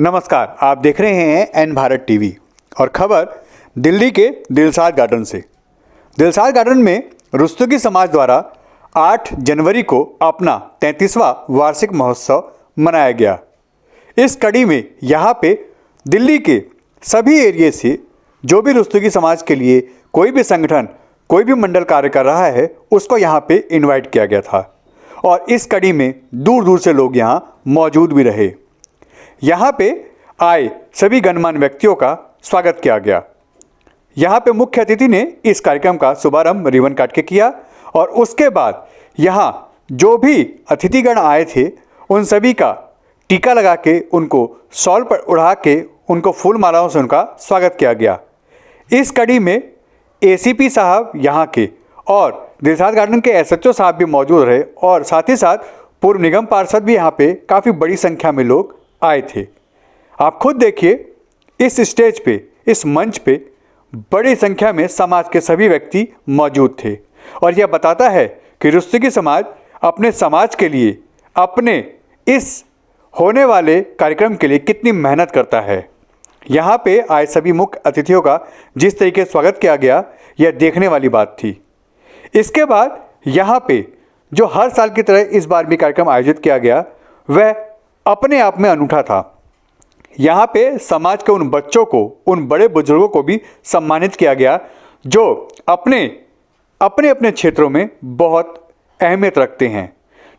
नमस्कार, आप देख रहे हैं एन भारत टीवी और खबर दिल्ली के दिलशाद गार्डन से। दिलशाद गार्डन में रुस्तगी समाज द्वारा 8 जनवरी को अपना 33वां वार्षिक महोत्सव मनाया गया। इस कड़ी में यहाँ पे दिल्ली के सभी एरिया से जो भी रुस्तगी समाज के लिए कोई भी संगठन कोई भी मंडल कार्य कर रहा है उसको यहाँ पे इनवाइट किया गया था और इस कड़ी में दूर दूर से लोग यहाँ मौजूद भी रहे। यहाँ पे आए सभी गणमान्य व्यक्तियों का स्वागत किया गया। यहाँ पे मुख्य अतिथि ने इस कार्यक्रम का शुभारंभ रिबन काट के किया और उसके बाद यहाँ जो भी अतिथिगण आए थे उन सभी का टीका लगा के उनको शॉल पर उड़ा के उनको फूल मालाओं से उनका स्वागत किया गया। इस कड़ी में एसीपी साहब यहाँ के और दिलशाद गार्डन के एसएचओ साहब भी मौजूद रहे और साथ ही साथ पूर्व निगम पार्षद भी यहाँ पे काफ़ी बड़ी संख्या में लोग आए थे। आप खुद देखिए, इस स्टेज पे, इस मंच पे बड़ी संख्या में समाज के सभी व्यक्ति मौजूद थे और यह बताता है कि रुस्तगी समाज अपने समाज के लिए, अपने इस होने वाले कार्यक्रम के लिए कितनी मेहनत करता है। यहाँ पे आए सभी मुख्य अतिथियों का जिस तरीके से स्वागत किया गया, यह देखने वाली बात थी। इसके बाद यहाँ पे जो हर साल की तरह इस बार भी कार्यक्रम आयोजित किया गया, वह अपने आप में अनूठा था। यहाँ पे समाज के उन बच्चों को, उन बड़े बुजुर्गों को भी सम्मानित किया गया जो अपने अपने क्षेत्रों में बहुत अहमियत रखते हैं,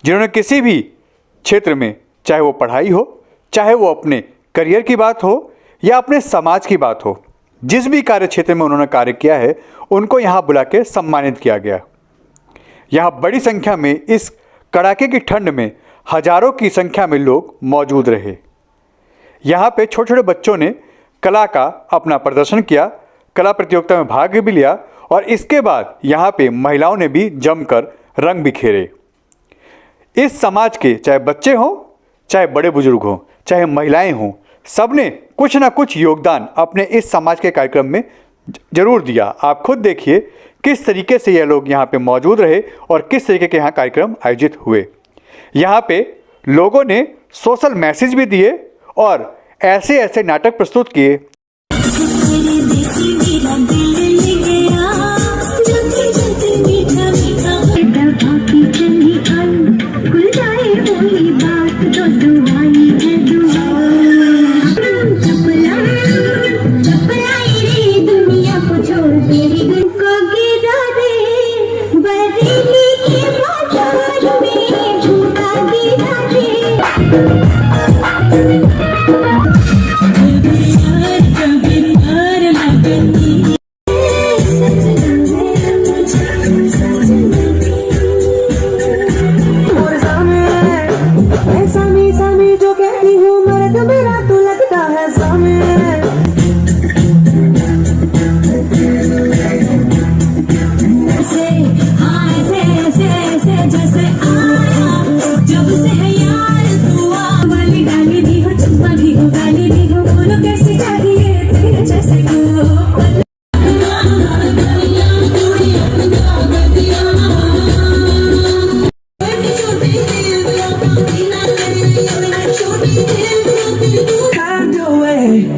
जिन्होंने किसी भी क्षेत्र में, चाहे वो पढ़ाई हो, चाहे वो अपने करियर की बात हो या अपने समाज की बात हो, जिस भी कार्य क्षेत्र में उन्होंने कार्य किया है उनको यहाँ बुला के सम्मानित किया गया। यहाँ बड़ी संख्या में इस कड़ाके की ठंड में हजारों की संख्या में लोग मौजूद रहे। यहाँ पे छोटे छोटे बच्चों ने कला का अपना प्रदर्शन किया, कला प्रतियोगिता में भाग भी लिया और इसके बाद यहाँ पे महिलाओं ने भी जमकर रंग बिखेरे। इस समाज के चाहे बच्चे हों, चाहे बड़े बुजुर्ग हों, चाहे महिलाएं हों, सबने कुछ ना कुछ योगदान अपने इस समाज के कार्यक्रम में जरूर दिया। आप खुद देखिए किस तरीके से ये लोग यहाँ पे मौजूद रहे और किस तरीके के यहाँ कार्यक्रम आयोजित हुए। यहाँ पे लोगों ने सोशल मैसेज भी दिए और ऐसे ऐसे नाटक प्रस्तुत किए।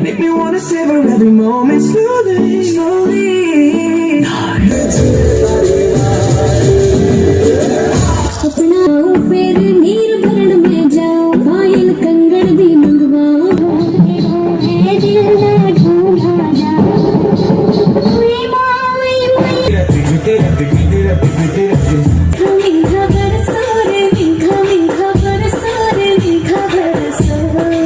Make me wanna savor every moment slowly, slowly. अपना फिर नीर भरण में जाओ, पायल कंगन भी मंगवाओ, दिल ना ढूंढा जाओ। मीठा बरसारे, मीठा मीठा बरसारे, मीठा बरसारे।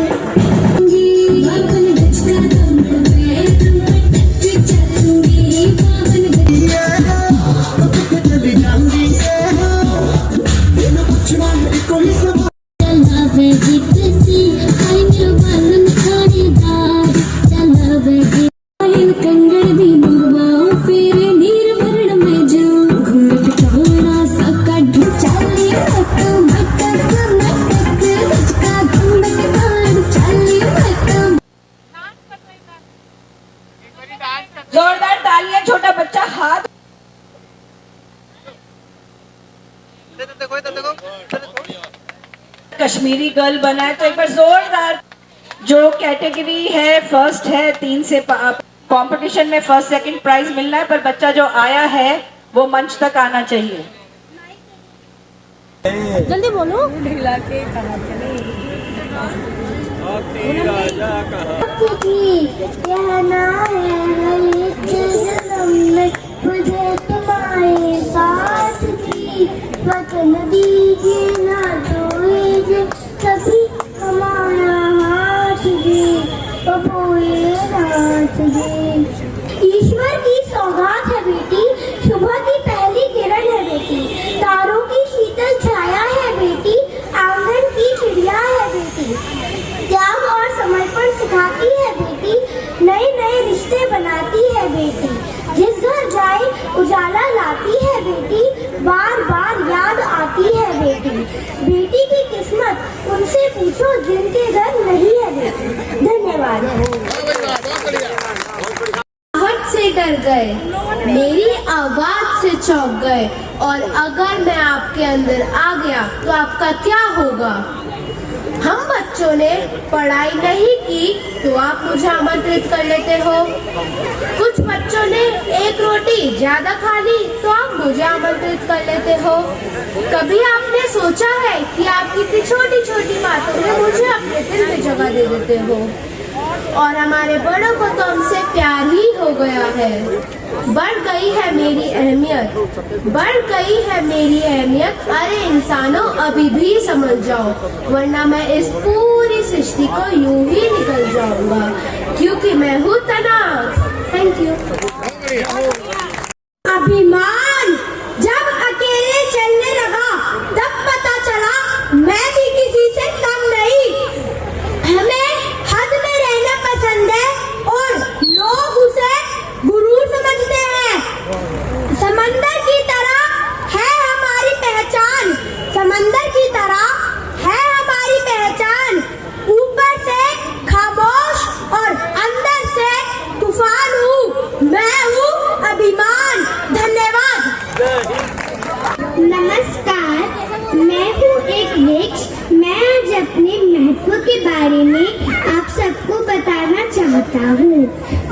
जोरदार तालियां, छोटा बच्चा हाथ कश्मीरी गर्ल बना है तो एक बार जोरदार जो कैटेगरी है फर्स्ट है 3 से कंपटीशन में फर्स्ट सेकंड प्राइज मिलना है, पर बच्चा जो आया है वो मंच तक आना चाहिए। जल्दी बोलो। कहना है मुझे तुम्हारे साथ की वतन दीजिए ना दीजिए कभी हमारा हाथ दे बबोए रात दे। ईश्वर की सौगात है बेटी, सुबह की पहली किरण है बेटी, तारों की शीतल छाया है बेटी, आंगन की चिड़िया है बेटी, त्याग और समर्पण सिखाती है बेटी, नए नए रिश्ते बनाती है बेटी, जिस घर जाए उजाला लाती है बेटी, बार बार याद आती है बेटी। बेटी की किस्मत उनसे पूछो जिनके घर नहीं है बेटी। धन्यवाद। आहट से डर गए, मेरी आवाज से चौंक गए, और अगर मैं आपके अंदर आ गया तो आपका क्या होगा? हम बच्चों ने पढ़ाई नहीं की तो आप मुझे आमंत्रित कर लेते हो, कुछ बच्चों ने एक रोटी ज्यादा खा ली तो आप मुझे आमंत्रित कर लेते हो। कभी आपने सोचा है कि आप कितनी छोटी छोटी बातों में मुझे अपने दिल में जगह दे देते हो, और हमारे बड़ों को तो हमसे प्यार ही हो गया है। बढ़ गई है मेरी अहमियत, बढ़ गई है मेरी अहमियत, अरे इंसानों अभी भी समझ जाओ, वरना मैं इस पूरी सृष्टि को यूं ही निकल जाऊंगा, क्योंकि मैं हूँ तनाव। Thank you. अभिमान जब अकेले चलने लगा तब पता चला मैं भी किसी से कम नहीं। हमें हद में रहना पसंद है और लोग उसे गुरु समझते हैं। समंदर की तरह है हमारी पहचान, समंदर की तरह है हमारी पहचान, ऊपर से खामोश और अंदर से तूफान हूँ, मैं हूँ अभिमान। धन्यवाद। नमस्कार, मैं हूँ एक वृक्ष। मैं आज अपने महत्व के बारे में आप सबको बताना चाहता हूँ।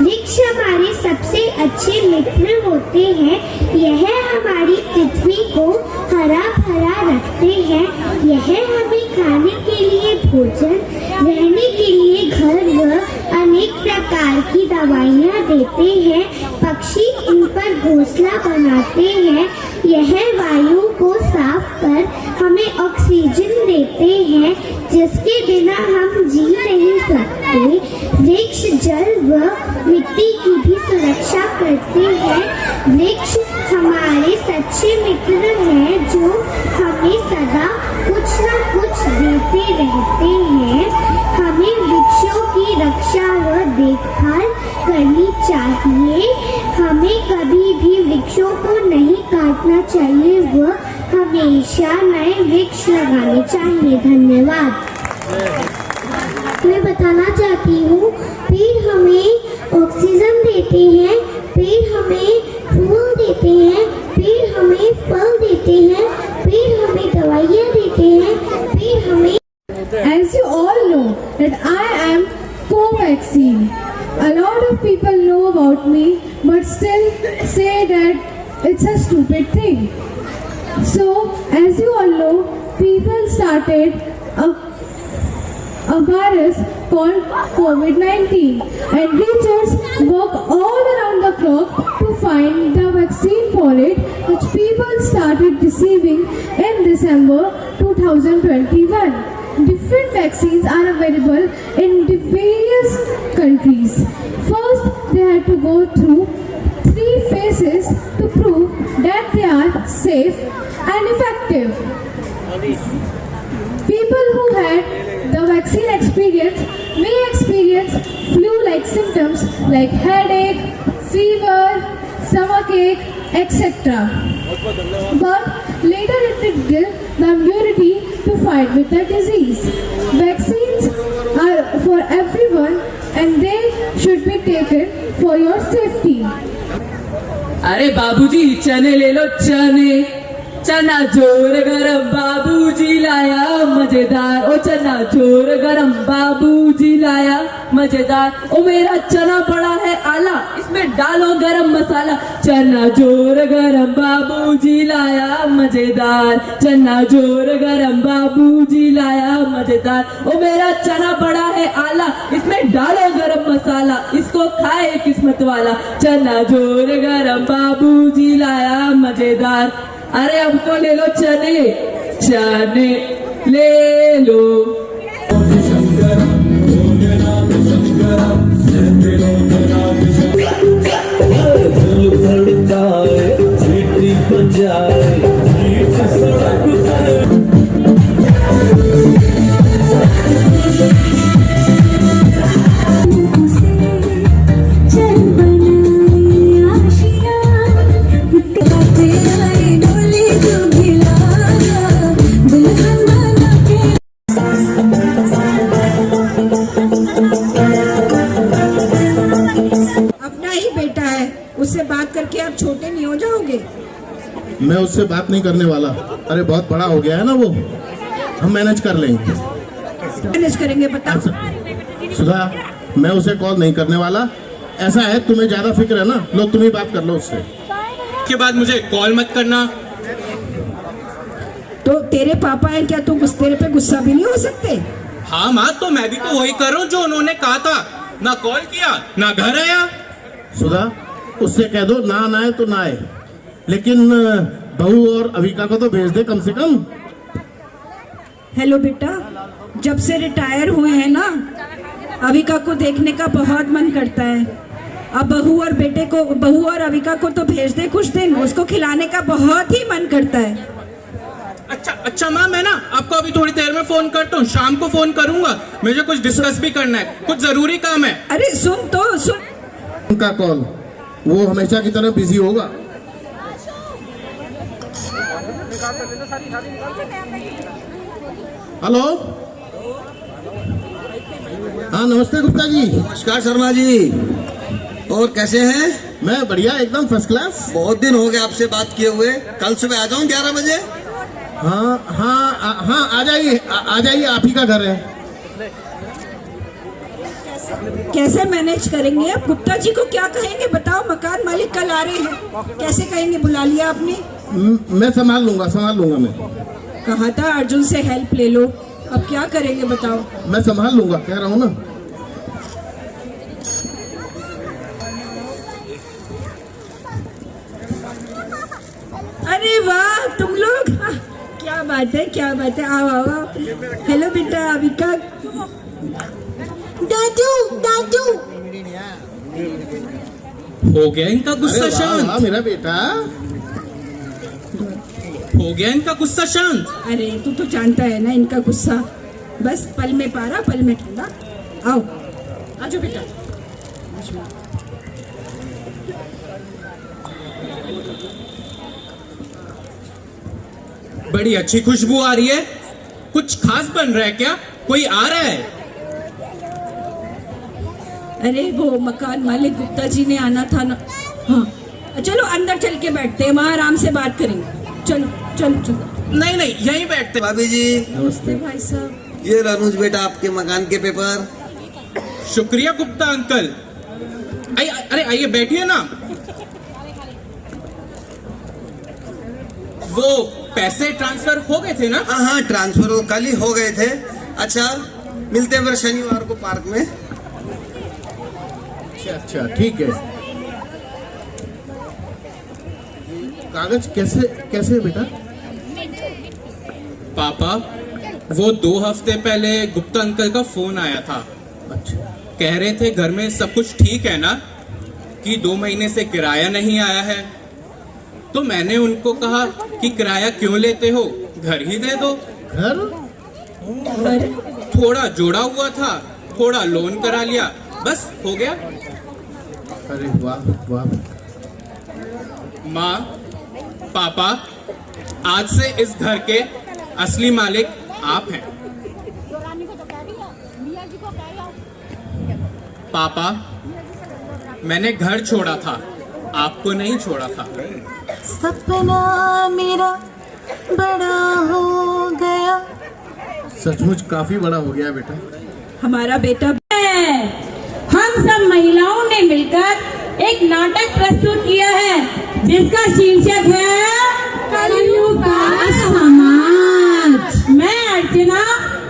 वृक्ष हमारे सबसे अच्छे मित्र होते हैं। यह हमारी पृथ्वी को हरा भरा रखते हैं। यह हमें खाने के लिए भोजन, रहने के लिए घर व अनेक प्रकार की दवाइयाँ देते हैं। पक्षी इन पर घोंसला बनाते हैं। यह वायु को साफ कर हमें ऑक्सीजन देते हैं, जिसके बिना हम जी नहीं सकते। वृक्ष जल व मिट्टी की भी सुरक्षा करते हैं। वृक्ष हमारे सच्चे मित्र हैं जो हमें सदा कुछ न कुछ देते रहते हैं। हमें वृक्षों की रक्षा व देखभाल करनी चाहिए। हमें कभी भी वृक्षों को नहीं काटना चाहिए व हमेशा नए वृक्ष लगाने चाहिए। धन्यवाद। मैं बताना चाहती हूँ, पेड़ हमें ऑक्सीजन देते हैं, पेड़ हमें फूल देते हैं, पेड़ हमें फल देते हैं, पेड़ हमें दवाइयाँ देते हैं, पेड़ हमें। As you all know that I am Covaxin. A lot of people know about me but still say that it's a stupid thing. So as you all know, people started a virus called COVID-19 and researchers work all around the clock to find the vaccine for it, which people started receiving in December 2021. Different vaccines are available in the various countries. First, they had to go through 3 phases to prove that they are safe and effective. People who had the vaccine experience may experience flu-like symptoms like headache, fever, stomachache, etc. But later it will give the immunity to fight with the disease. Vaccines are for everyone and they should be taken for your safety. अरे बाबूजी चने ले लो, चने चना जोर गरम बाबूजी लाया मजेदार, ओ चना जोर गरम बाबूजी लाया मजेदार, ओ मेरा चना बड़ा है आला, इसमें डालो गरम मसाला, चना जोर गरम बाबूजी लाया मजेदार, चना जोर गरम बाबूजी लाया मजेदार, ओ मेरा चना बड़ा है आला, इसमें डालो गरम मसाला, इसको खाए किस्मत वाला, चना जोर गरम बाबूजी लाया मजेदार। अरे हमको ले लो चने, चने ले लो। अपना ही बेटा है, उससे बात करके आप छोटे नहीं हो जाओगे? मैं उससे बात नहीं करने वाला। अरे बहुत बड़ा हो गया है ना वो, हम मैनेज कर लेंगे। मैनेज करेंगे बताओ। सुधा, मैं उसे कॉल नहीं करने वाला। ऐसा है, तुम्हें ज्यादा फिक्र है ना, लो तुम ही बात कर लो उससे। के बाद मुझे कॉल मत करना। तो तेरे पापा है क्या, तू तेरे पे गुस्सा भी नहीं हो सकते? हाँ माँ, तो मैं भी तो वही कर रहा हूँ जो उन्होंने कहा था। ना कॉल किया ना घर आया। सुधा, उससे कह दो ना आए तो ना आए, लेकिन बहू और अविका को तो भेज दे कम से कम। हेलो बेटा, जब से रिटायर हुए हैं ना, अविका को देखने का बहुत मन करता है। अब बहू और अविका को तो भेज दे कुछ दिन, उसको खिलाने का बहुत ही मन करता है। अच्छा माँ, मैं ना आपको अभी थोड़ी देर में फोन करता हूँ, शाम को फोन करूंगा। मुझे कुछ डिस्कस भी करना है, कुछ जरूरी काम है। अरे सुन उनका कॉल, वो हमेशा की तरह बिजी होगा। हेलो, हाँ नमस्ते गुप्ता जी। नमस्कार शर्मा जी, और कैसे हैं? मैं बढ़िया, एकदम फर्स्ट क्लास। बहुत दिन हो गए आपसे बात किए हुए। कल सुबह आ जाऊं 11 बजे? हाँ आ जाइए, आप ही का घर है। कैसे मैनेज करेंगे आप? गुप्ता जी को क्या कहेंगे बताओ? मकान मालिक कल आ रहे हैं, कैसे कहेंगे? बुला लिया आपने? मैं संभाल लूंगा मैं। कहा था अर्जुन से हेल्प ले लो, अब क्या करेंगे बताओ? मैं संभाल लूंगा, कह रहा हूँ ना। अरे वाह तुम लोग, क्या बात है, क्या बात है। आओ। हेलो बेटा अविका। दादू हो गया इनका गुस्सा अरे वाह, शांत। वाह, मेरा बेटा। हो गया इनका गुस्सा शांत। अरे तू तो जानता है ना इनका गुस्सा, बस पल में पारा पल में ठंडा। आओ आजो बेटा। बड़ी अच्छी खुशबू आ रही है, कुछ खास बन रहा है क्या? कोई आ रहा है? अरे वो मकान मालिक गुप्ता जी ने आना था ना। हाँ चलो अंदर चल के बैठते हैं, वहाँ आराम से बात करेंगे। चलो। नहीं यहीं बैठते। भाभी जी नमस्ते भाई साहब। ये रनुज बेटा आपके मकान के पेपर। शुक्रिया गुप्ता अंकल। अरे आइए बैठिए ना। वो पैसे ट्रांसफर हो गए थे ना? हाँ ट्रांसफर कल ही हो गए थे। अच्छा मिलते हैं फिर शनिवार को पार्क में। अच्छा ठीक है। कागज कैसे बेटा? पापा, वो 2 हफ्ते पहले गुप्ता अंकल का फोन आया था। अच्छा, कह रहे थे घर में सब कुछ ठीक है ना, कि 2 महीने से किराया नहीं आया है। तो मैंने उनको कहा कि किराया क्यों लेते हो, घर ही दे दो। घर? थोड़ा जोड़ा हुआ था, थोड़ा लोन करा लिया, बस हो गया। अरे वाह। माँ, पापा, आज से इस घर के असली मालिक आप हैं। पापा, मैंने घर छोड़ा था, आपको नहीं छोड़ा था। सपना मेरा बड़ा हो गया। सचमुच काफी बड़ा हो गया बेटा। हमारा बेटा हम सब महिलाओं ने मिलकर एक नाटक प्रस्तुत किया है जिसका शीर्षक है कलयुग का समाज। मैं अर्चना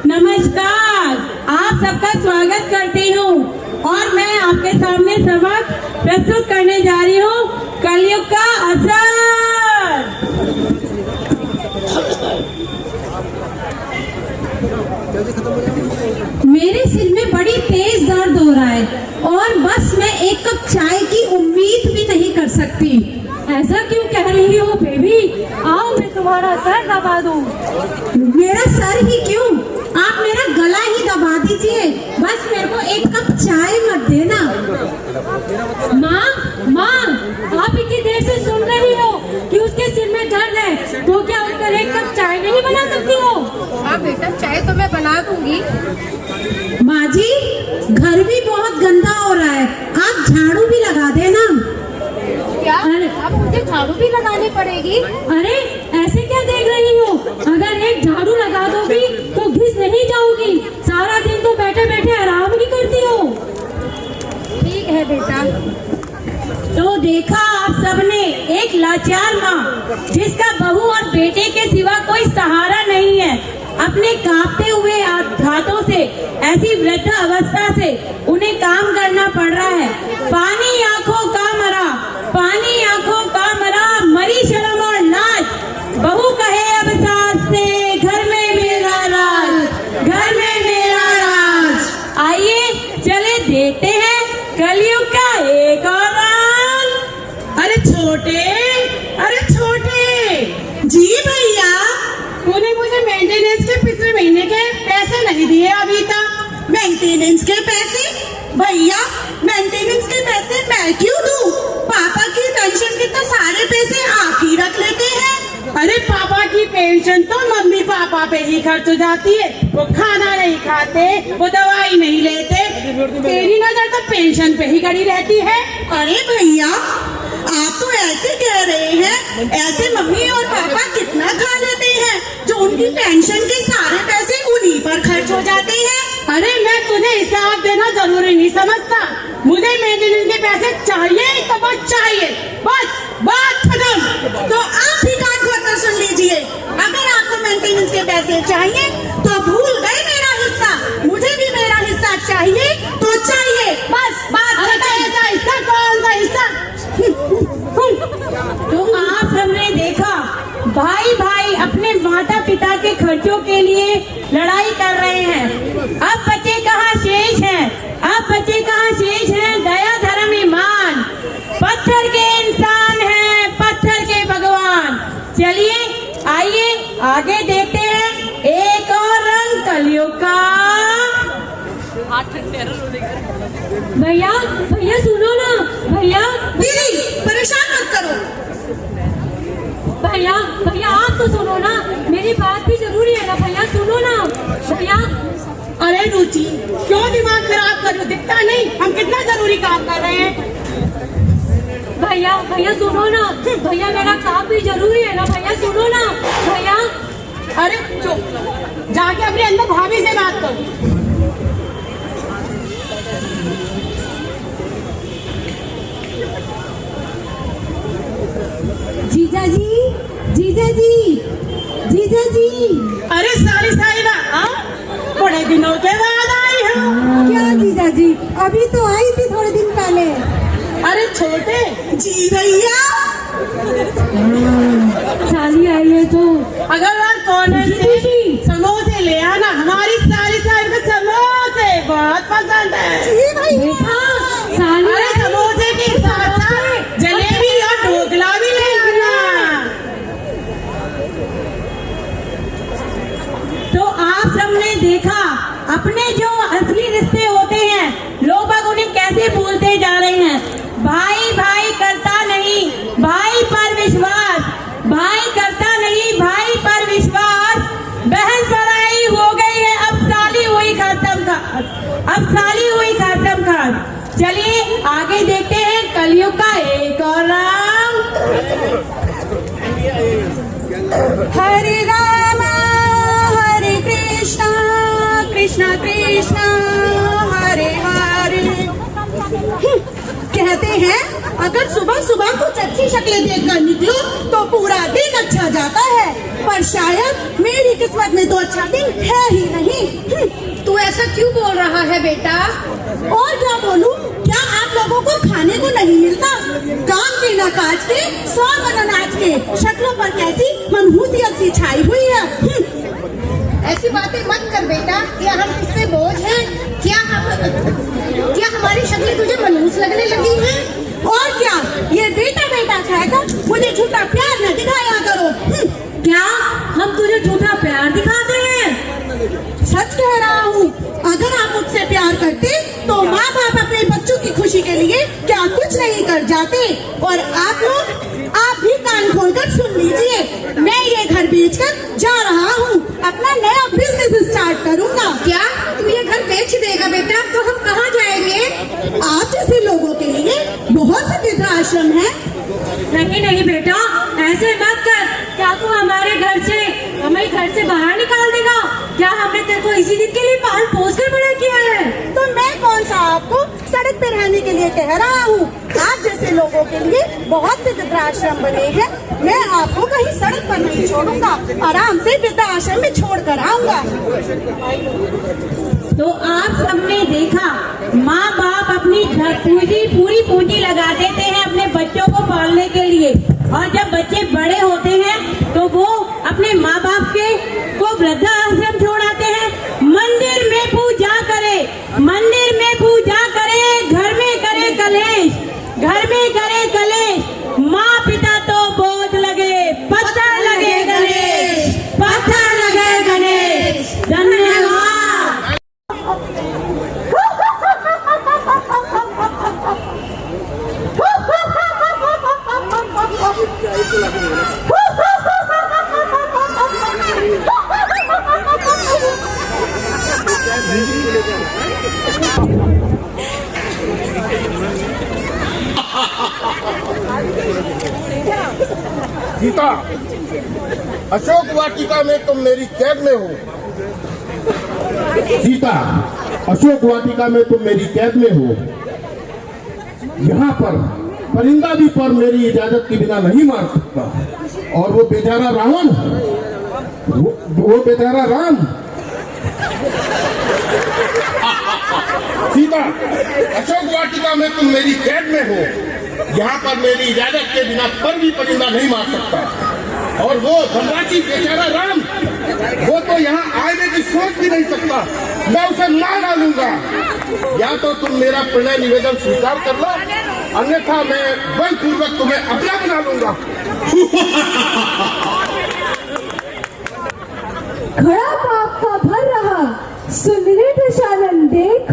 नमस्कार आप सबका स्वागत करती हूँ और मैं आपके सामने सबक प्रस्तुत करने जा रही हूँ कलयुग का असर। मेरे सिर में बड़ी तेज दर्द हो रहा है और बस मैं एक कप चाय की उम्मीद भी नहीं कर सकती। ऐसा क्यों कह रही हो बेबी? आओ मैं तुम्हारा सर दबा दूं। मेरा सर ही क्यों, आप मेरा गला ही दबा दीजिए। बस मेरे को एक कप चाय मत देना। माँ आप इतनी देर से सुन रही हो कि उसके सिर में दर्द है, तो क्या उसका एक कप चाय नहीं बना सकती हो? हाँ बेटा, चाय तो मैं बना दूंगी। माँ जी, घर भी बहुत गंदा हो रहा है, आप झाड़ू भी लगा देना। क्या अब मुझे झाड़ू भी लगानी पड़ेगी? अरे ऐसे क्या देख रही हो? अगर एक झाड़ू लगा दोगी तो घिस नहीं जाओगी। सारा दिन तो बैठे बैठे आराम ही करती हो। ठीक है बेटा। तो देखा आप सबने, एक लाचार माँ जिसका बहू और बेटे के सिवा कोई सहारा नहीं है, अपने कांपते हुए हाथों से ऐसी वृद्ध अवस्था से उन्हें काम करना पड़ रहा है। पानी आंखों का मरा, पानी आंखों का मरा, मरी शर्म और लाज। बहू कहे अब सास से, घर में मेरा राज, घर में मेरा राज। आइए चले देखते हैं कलयुग का एक और राज। अरे छोटे जी भैया, तूने मुझे मेंटेनेंस के पिछले महीने के पैसे नहीं दिए अभी तक। मेंटेनेंस के पैसे? भैया मेंटेनेंस के पैसे मैं क्यों दूं? पापा की पेंशन के तो सारे पैसे आप ही रख लेते हैं। अरे पापा की पेंशन तो मम्मी पापा पे ही खर्च हो जाती है। वो खाना नहीं खाते, वो दवाई नहीं लेते, तेरी नजर तो पेंशन पे ही गड़ी रहती है। अरे भैया आप तो ऐसे कह रहे हैं, ऐसे मम्मी और पापा कितना खा लेते हैं जो उनकी पेंशन के सारे पैसे उन्हीं पर खर्च हो जाते हैं। अरे मैं तुझे हिसाब देना जरूरी नहीं समझता, मुझे मेंटेनेंस के पैसे चाहिए तो बस चाहिए, बस बात खत्म। तो आप भी कान खोल कर सुन लीजिए, अगर आपको मेंटेनेंस के पैसे चाहिए तो भूल गए मेरा हिस्सा, मुझे भी मेरा हिस्सा चाहिए तो चाहिए, बस बात खत्म। ऐसा हिस्सा कौन सा हिस्सा? तो आप सबने देखा, भाई भाई अपने माता पिता के खर्चों के लिए लड़ाई कर रहे हैं। अब बचे कहाँ शेष हैं? अब बचे कहाँ शेष हैं दया धर्म ईमान? पत्थर के इंसान हैं, पत्थर के भगवान। चलिए आइए आगे देखते हैं एक और रंग कलयुग का। भैया भैया सुनो ना, भैया दीदी परेशान मत करो। भैया भैया आप तो सुनो ना, मेरी बात भी जरूरी है ना भैया, सुनो ना भैया। अरे रुचि क्यों दिमाग खराब कर रहे हो? दिखता नहीं हम कितना जरूरी काम कर रहे हैं। भैया भैया सुनो ना भैया, मेरा काम भी जरूरी है ना भैया, सुनो ना भैया। अरे चुप, जाके अपने अंदर भाभी से बात करो। जीजा जी, जीजा जी, जीजा जी। अरे सारी साहिबा, बड़े दिनों के बाद आई हो। क्या जीजा जी, अभी तो आई थी थोड़े दिन पहले। अरे छोटे जी भैया, साली आई है तो अगर कॉर्नर से समोसे ले आना, हमारी सारी साहिब को समोसे बहुत पसंद है। देखा साली। अरे समोसे के साथ साथ जलेबी और ढोकला भी ले आना। तो आप सबने देखा, अपने जो असली रिश्ते होते हैं लोग उन्हें कैसे भूलते जा रहे हैं। भाई भाई करता नहीं, भाई पर विश्वास, भाई करता नहीं, भाई पर विश्वास। बहन पराई हो गई है, अब साली हुई खत्म का, अब साली हुई खत्म का। चलिए आगे देखते हैं कलयुग का एक और रंग। हरे राम हरे कृष्णा कृष्णा कृष्णा हरे हरे। कहते हैं अगर सुबह सुबह कुछ अच्छी शक्लें देखकर निकलो तो पूरा दिन अच्छा जाता है, पर शायद मेरी किस्मत में तो अच्छा दिन है ही नहीं। तू ऐसा क्यों बोल रहा है बेटा? और क्या बोलूं? क्या आप लोगों को खाने को नहीं मिलता? काम के न काज के, सौ मन अनाज के, शक्लों पर कैसी मनहूसियत सी छाई हुई है। ऐसी बातें मत कर बेटा, क्या हम इससे बोझ हैं? क्या हमारी शक्लें तुझे मनहूस लगने लगी हैं? और क्या, ये बेटा बेटा कहकर मुझे झूठा प्यार न दिखाया करो। क्या हम तुझे झूठा प्यार दिखाते हैं? सच कह रहा हूँ, अगर आप मुझसे प्यार करते तो माँ बाप अपने बच्चों की खुशी के लिए क्या कुछ नहीं कर जाते। और आप भी कान खोलकर सुन लीजिए, मैं ये घर बेचकर जा रहा हूँ, अपना नया बिजनेस स्टार्ट करूँगा। क्या तू ये घर बेच देगा बेटा? तो हम कहाँ जाएंगे? आप जैसे लोगों के लिए बहुत से वृद्धाश्रम हैं। नहीं नहीं बेटा, ऐसे मत कर। क्या तू हमें घर से बाहर निकाल देगा? क्या हमने तेरे को इसी दिन के लिए पाल पोस कर बड़ा किया है? तो मैं कौन सा आपको सड़क पे रहने के लिए कह रहा हूँ। आप जैसे लोगों के लिए बहुत से वृद्धाश्रम बने हैं। मैं आपको कहीं सड़क पर नहीं छोड़ूंगा, आराम से वृद्धाश्रम में छोड़ कर आऊंगा। तो आप सबने देखा, माँ बाप अपनी पूरी पूंजी लगा देते हैं अपने बच्चों को पालने के लिए, और जब बच्चे बड़े होते हैं तो वो अपने माँ बाप को वृद्धाश्रम छोड़ आते हैं। मंदिर में पूजा करे, मंदिर में पूजा करे, घर में करे कलेश, घर में करे कलेश। माँ पिता तो बोझ लगे, पत्थर लगे गणेश, पत्थर लगे गणेश। धन्यवाद। सीता, अशोक वाटिका में तुम मेरी कैद में हो। सीता, अशोक वाटिका में तुम मेरी कैद में हो। यहाँ पर परिंदा भी पर मेरी इजाजत के बिना नहीं मार सकता। और वो बेचारा रावण, वो बेचारा राम। सीता, अशोक वाटिका में तुम मेरी कैद में हो। यहाँ पर मेरी इजाजत के बिना पर भी परिंदा नहीं मार सकता। और वो धनराशि बेचारा राम, वो तो यहाँ आने की सोच भी नहीं सकता। मैं उसे मार डालूंगा। या तो तुम मेरा प्रणय निवेदन स्वीकार कर लो, अन्यथा मैं बलपूर्वक तुम्हें अपना बना लूंगा। खड़ा पाप का भर रहा, सुन रे दशानन देख,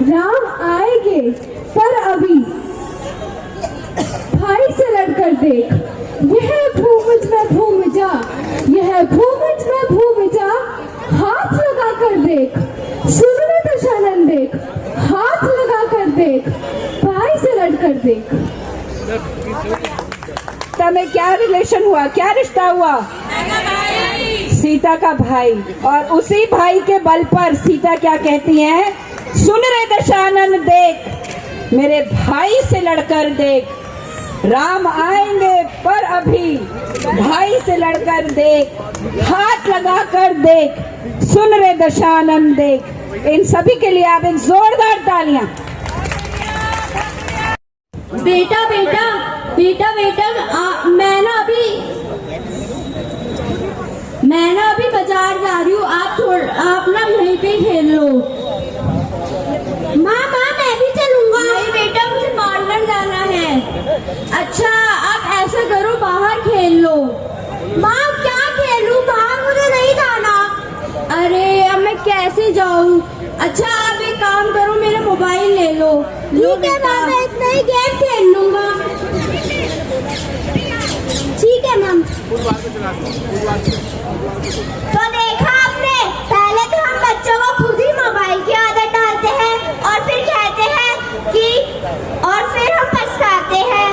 राम आएंगे पर अभी भाई से लड़कर देख। यह भूमिज में भूम जा, यह भूमिज में भूम जा, हाथ लगा कर देख। सुन रे दशानन देख, हाथ लगा कर देख, भाई से लड़कर देख। तुम्हें क्या रिलेशन हुआ, क्या रिश्ता हुआ? सीता का भाई। और उसी भाई के बल पर सीता क्या कहती है? सुन रे दशानन देख, मेरे भाई से लड़कर देख। राम आएंगे पर अभी भाई से लड़कर देख, हाथ लगा कर देख। सुन रे दशानन देख। इन सभी के लिए आप एक जोरदार तालियां। बेटा बेटा बेटा बेटा मैं ना अभी बाजार जा रही हूँ, आप ना यहीं पे खेल लो। माँ मैं भी चलूंगा। नहीं बेटा, मुझे मार्केट जाना है। अच्छा आप ऐसा करो, बाहर खेल लो। माँ क्या खेलूं, बाहर मुझे नहीं जाना। अरे अब मैं कैसे जाऊँ? अच्छा आप एक काम करो, मेरा मोबाइल ले लो। ठीक है मैम, मैं इतना ही गेम खेल लूंगा। ठीक है मैम। तो देखा आपने, पहले तो हम बच्चों को खुद ही मोबाइल की आदत डालते हैं और फिर कहते हैं और फिर हम पछताते हैं।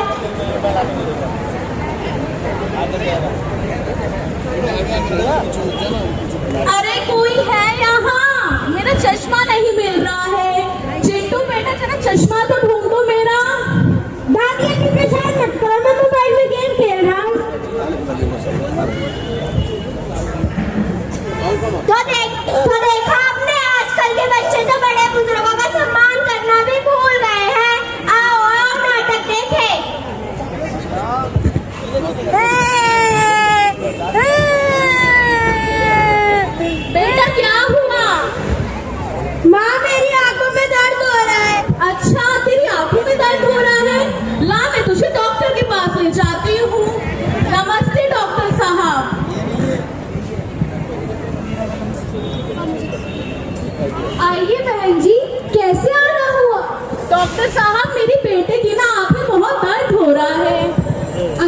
अरे कोई है यहाँ? मेरा चश्मा नहीं मिल रहा है। चिंटू बेटा जरा चश्मा तो ढूंढो मेरा। दादी की परेशान मत करो, मैं मोबाइल में गेम खेल रहा हूँ। तो देखा आपने, आजकल के बच्चे तो बड़े बुजुर्गों का सम्मान करना भी भूल गए हैं। आओ आओ नाटक देखे। बेटा क्या हुआ? माँ मेरी आंखों में दर्द हो रहा है। अच्छा तेरी आंखों में दर्द हो रहा है? ला मैं तुझे डॉक्टर के पास ले जाती हूँ। नमस्ते डॉक्टर साहब। आइए बहन जी, कैसे आना हुआ? डॉक्टर साहब मेरी बेटे की ना आंख में बहुत दर्द हो रहा है।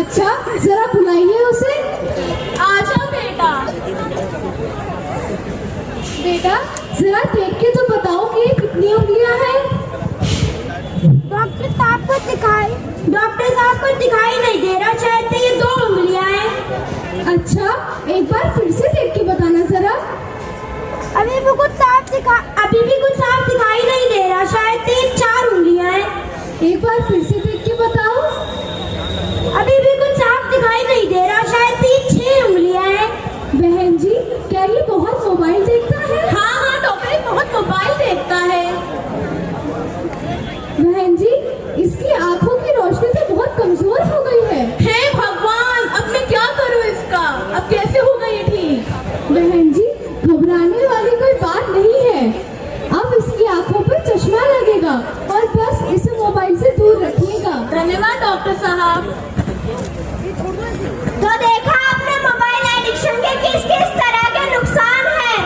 अच्छा जरा बुलाइए उसे। आजा बेटा। बेटा जरा देख के तो बताओ कि ये कितनी उंगलियां हैं? डॉक्टर साहब को दिखाई नहीं दे रहा, शायद ये 2 उंगलियां हैं। अच्छा एक बार फिर से देख के बताना जरा। अभी भी कुछ साफ दिखाई नहीं दे रहा, शायद ये 4 उंगलियां हैं। एक बार फिर से देख के बताओ। अभी भी कुछ साफ दिखाई नहीं दे रहा, शायद ये 6 उंगलियां हैं। बहन जी क्या ये बहुत मोबाइल देखता है? हाँ हाँ डॉक्टर ये बहुत मोबाइल देखता है। बहन जी इसकी आंखों की रोशनी तो बहुत कमजोर हो गई है। हे भगवान, अब मैं क्या करूँ इसका? अब कैसे होगा ये ठीक? बहन जी घबराने वाली कोई बात नहीं है। अब इसकी आंखों पर चश्मा लगेगा और बस इसे मोबाइल से दूर रखिएगा। धन्यवाद डॉक्टर साहब। तो देखा आपने मोबाइल एडिक्शन के किस किस तरह के नुकसान हैं।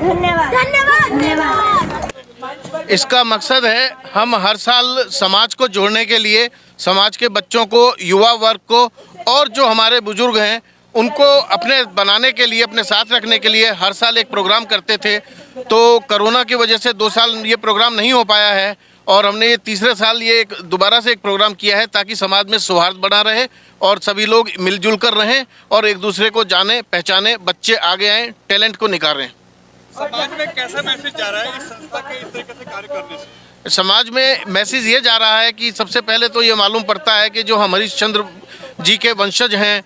धन्यवाद धन्यवाद धन्यवाद। इसका मकसद है हम हर साल समाज को जोड़ने के लिए, समाज के बच्चों को, युवा वर्ग को और जो हमारे बुजुर्ग हैं उनको अपने बनाने के लिए, अपने साथ रखने के लिए हर साल एक प्रोग्राम करते थे। तो कोरोना की वजह से 2 साल ये प्रोग्राम नहीं हो पाया है और हमने ये तीसरे साल ये दोबारा से एक प्रोग्राम किया है ताकि समाज में सौहार्द बना रहे और सभी लोग मिलजुल कर रहें और एक दूसरे को जाने पहचाने, बच्चे आगे आएँ, टैलेंट को निखारें। समाज में कैसा मैसेज जा रहा है इस संस्था के इस तरीके से कार्य करने से? समाज में मैसेज ये जा रहा है कि सबसे पहले तो ये मालूम पड़ता है कि जो हम हरिश्चंद्र जी के वंशज हैं,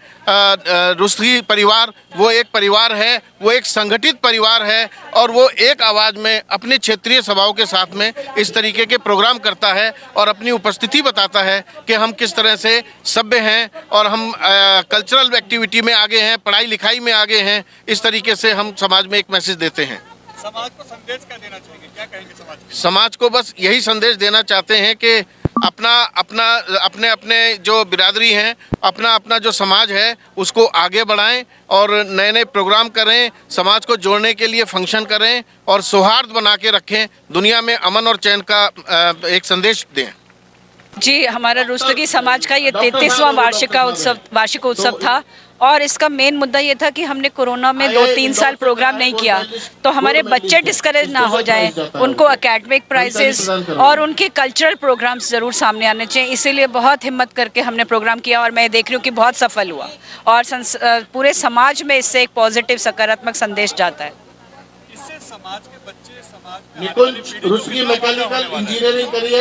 रुस्तगी परिवार, वो एक परिवार है, वो एक संगठित परिवार है और वो एक आवाज़ में अपने क्षेत्रीय सभाओं के साथ में इस तरीके के प्रोग्राम करता है और अपनी उपस्थिति बताता है कि हम किस तरह से सभ्य हैं और हम कल्चरल एक्टिविटी में आगे हैं, पढ़ाई लिखाई में आगे हैं। इस तरीके से हम समाज में एक मैसेज देते हैं। समाज को संदेश क्या देना चाहिए, क्या कहेंगे समाज को? समाज को बस यही संदेश देना चाहते हैं कि अपने अपने जो बिरादरी हैं, अपना जो समाज है उसको आगे बढ़ाएं और नए नए प्रोग्राम करें, समाज को जोड़ने के लिए फंक्शन करें और सौहार्द बना के रखें, दुनिया में अमन और चैन का एक संदेश दें। जी, हमारा रुस्तगी समाज का ये 33वां वार्षिक उत्सव था और इसका मेन मुद्दा ये था कि हमने कोरोना में 2-3 साल प्रोग्राम नहीं किया तो हमारे बच्चे डिस्करेज ना हो जाएं, उनको एकेडमिक प्राइजेस और उनके कल्चरल प्रोग्राम्स ज़रूर सामने आने चाहिए। इसीलिए बहुत हिम्मत करके हमने प्रोग्राम किया और मैं देख रही हूँ कि बहुत सफल हुआ और पूरे समाज में इससे एक पॉजिटिव सकारात्मक संदेश जाता है। इससे समाज के बच्चे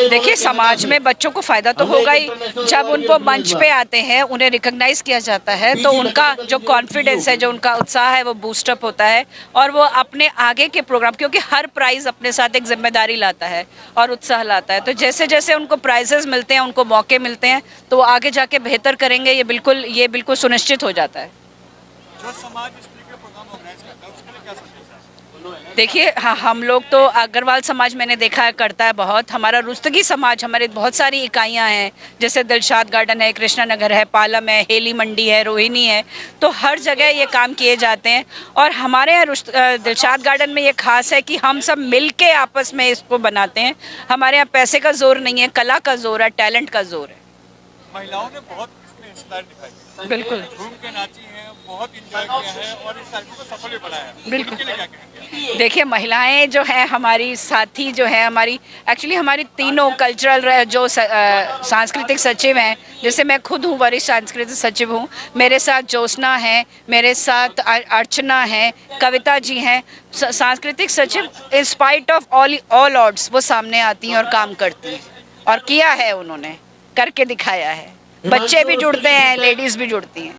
देखिए, समाज में बच्चों को फ़ायदा तो होगा ही। जब उनको मंच पे आते हैं, उन्हें रिकॉग्नाइज किया जाता है तो उनका जो कॉन्फिडेंस है, जो उनका उत्साह है वो बूस्टअप होता है और वो अपने आगे के प्रोग्राम, क्योंकि हर प्राइज़ अपने साथ एक जिम्मेदारी लाता है और उत्साह लाता है, तो जैसे जैसे उनको प्राइजेस मिलते हैं, उनको मौके मिलते हैं तो वो आगे जाके बेहतर करेंगे, ये बिल्कुल सुनिश्चित हो जाता है। जो समाज इस तरीके प्रोग्राम ऑर्गेनाइज करता है उसके लिए क्या संदेश है? देखिए, हाँ, हम लोग तो अग्रवाल समाज मैंने देखा है करता है बहुत। हमारा रुस्तगी समाज, हमारे बहुत सारी इकाइयाँ हैं, जैसे दिलशाद गार्डन है, कृष्णा नगर है, पालम है, हेली मंडी है, रोहिणी है, तो हर जगह ये काम किए जाते हैं। और हमारे यहाँ दिलशाद गार्डन में ये खास है कि हम सब मिल के आपस में इसको बनाते हैं। हमारे यहाँ पैसे का जोर नहीं है, कला का जोर है, टैलेंट का जोर है। महिलाओं ने बहुत इसमें हिस्सेदारी दिखाई, बिल्कुल झूम के नाची हैं, बहुत इंजॉय किया है और इस कार्यक्रम को सफल भी बनाया है। बिल्कुल। उनके लिए क्या कहेंगे? देखिए, महिलाएं जो हैं हमारी साथी जो है हमारी, एक्चुअली हमारी तीनों कल्चरल जो सांस्कृतिक सचिव हैं, जैसे मैं खुद हूँ वरिष्ठ सांस्कृतिक सचिव हूँ, मेरे साथ ज्योत्सना है, मेरे साथ अर्चना है, कविता जी हैं, सांस्कृतिक सचिव in spite of all odds वो सामने आती हैं और काम करती हैं, और किया है उन्होंने, करके दिखाया है। बच्चे भी जुड़ते हैं, लेडीज़ भी जुड़ती हैं।